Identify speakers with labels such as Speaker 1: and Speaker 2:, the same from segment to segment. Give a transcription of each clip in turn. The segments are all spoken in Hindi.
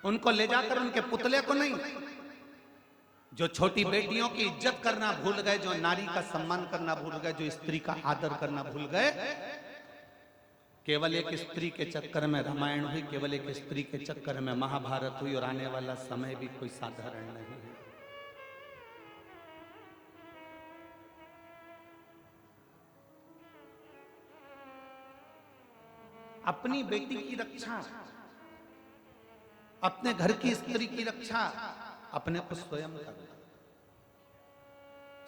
Speaker 1: उनको ले जाकर उनके पुतले को नहीं, जो छोटी बेटियों की इज्जत करना भूल गए, जो नारी का सम्मान करना भूल गए, जो स्त्री का आदर करना भूल गए। केवल एक स्त्री के चक्कर में रामायण हुई, केवल एक स्त्री के चक्कर में महाभारत हुई, और आने वाला समय भी कोई साधारण नहीं है। अपनी बेटी की रक्षा, अपने घर की स्त्री की रक्षा अपने को स्वयं करना,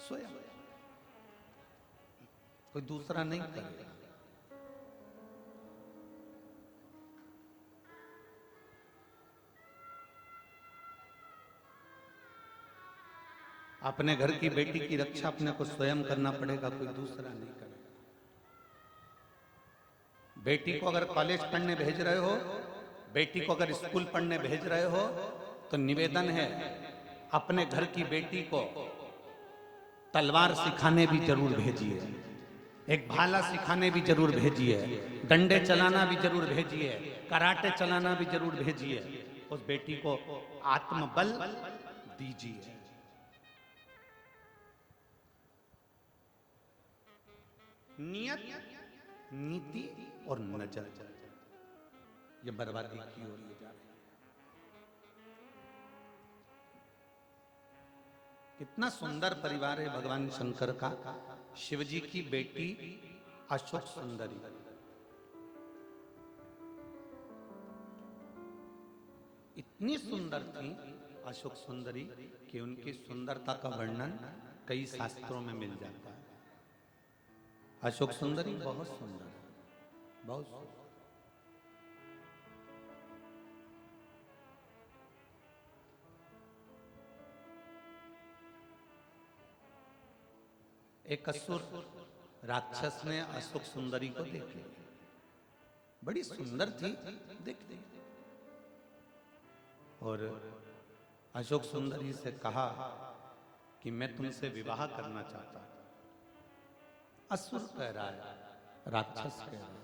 Speaker 1: स्वयं, कोई दूसरा नहीं करेगा। अपने घर की बेटी की रक्षा अपने को स्वयं करना पड़ेगा, कोई दूसरा नहीं करेगा। बेटी को अगर कॉलेज पढ़ने भेज रहे हो, बेटी को अगर स्कूल पढ़ने भेज रहे हो, तो निवेदन है अपने घर की बेटी को तलवार सिखाने भी जरूर भेजिए, एक भाला सिखाने भी जरूर भेजिए, डंडे चलाना भी जरूर भेजिए, कराटे चलाना भी जरूर भेजिए। उस बेटी को आत्मबल दीजिए। नियत, नीति और नजर, ये बर्बादी की ओर ले जा रही है। कितना सुंदर परिवार है भगवान शंकर का। शिवजी की बेटी अशोक सुंदरी, इतनी सुंदर थी अशोक सुंदरी कि उनकी सुंदरता का वर्णन कई शास्त्रों में मिल जाता है। अशोक सुंदरी बहुत सुंदर, बहुत सुंदर। एक असुर राक्षस ने अशोक सुंदरी को देख लिया, बड़ी सुंदर थी, देख ली, और अशोक सुंदरी से कहा कि मैं तुमसे विवाह करना चाहता हूं। असुर कह रहा है, राक्षस कह रहा है,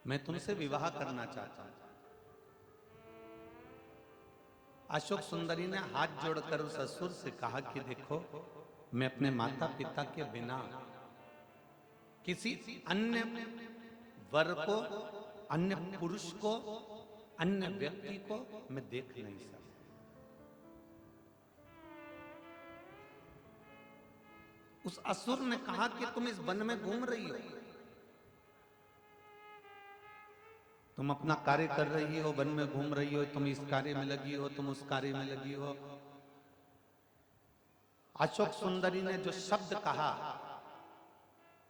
Speaker 1: मैं तुमसे विवाह करना चाहता हूं। अशोक सुंदरी ने हाथ जोड़कर उस असुर से कहा कि देखो, मैं अपने माता पिता के बिना किसी अन्य वर को, अन्य पुरुष को, अन्य व्यक्ति को मैं देख नहीं सकता। उस असुर ने कहा कि तुम इस वन में घूम रही हो, तुम अपना कार्य कर रही हो, वन में घूम रही हो, तुम इस कार्य में लगी हो, तुम उस कार्य में लगी हो। अशोक सुंदरी ने जो शब्द कहा,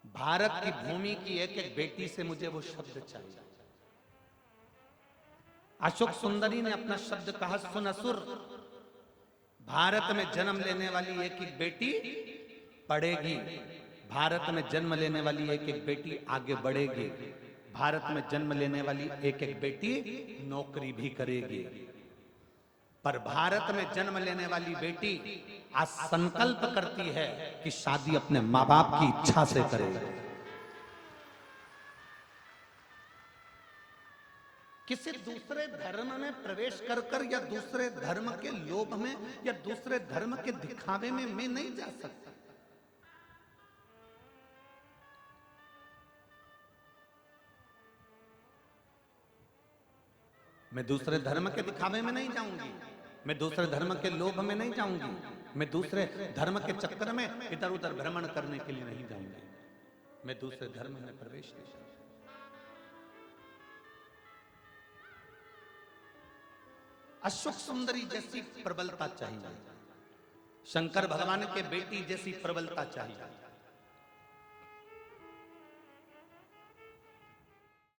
Speaker 1: भारत की भूमि की एक एक बेटी से मुझे वो शब्द चाहिए। अशोक सुंदरी ने अपना शब्द कहा, सुन असुर, भारत में जन्म लेने वाली एक एक बेटी पढ़ेगी, भारत में जन्म लेने वाली एक एक बेटी आगे बढ़ेगी, भारत में जन्म लेने वाली एक एक बेटी नौकरी भी करेगी, पर भारत में जन्म लेने वाली बेटी आज संकल्प करती है कि शादी अपने माँ बाप की इच्छा से करेगी। किसी दूसरे धर्म में प्रवेश कर कर या दूसरे धर्म के लोभ में या दूसरे धर्म के दिखावे में मैं नहीं जा सकता। मैं दूसरे धर्म के दिखावे में नहीं जाऊंगी, मैं दूसरे धर्म के लोभ में नहीं जाऊंगी, मैं दूसरे धर्म के चक्कर में इधर उधर भ्रमण करने के लिए नहीं जाऊंगी, मैं दूसरे धर्म में प्रवेश नहीं करूंगी। अशोक सुंदरी जैसी प्रबलता चाहिए, शंकर भगवान के बेटी जैसी प्रबलता चाहिए।